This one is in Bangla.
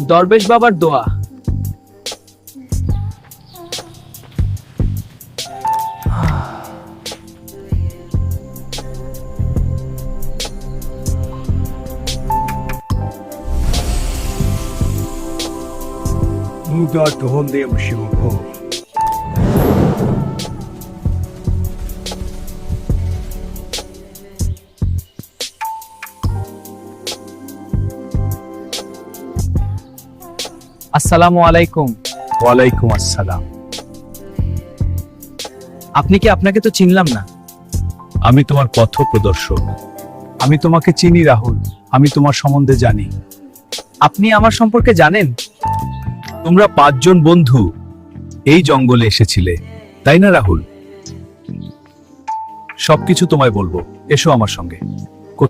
দরবেশ বাবার দোয়া। Muda tohondayım şu. আসসালামু আলাইকুম। ওয়ালাইকুম আসসালাম। আপনি কি? আপনাকে তো চিনলাম না। আমি তোমার পথ প্রদর্শক। আমি তোমাকে চিনি রাহুল, আমি তোমার সম্বন্ধে জানি। আপনি আমার সম্পর্কে জানেন? তোমরা 5 জন বন্ধু এই জঙ্গলে এসেছিলে, তাই না রাহুল? সবকিছু তোমায় বলবো, এসো আমার সঙ্গে।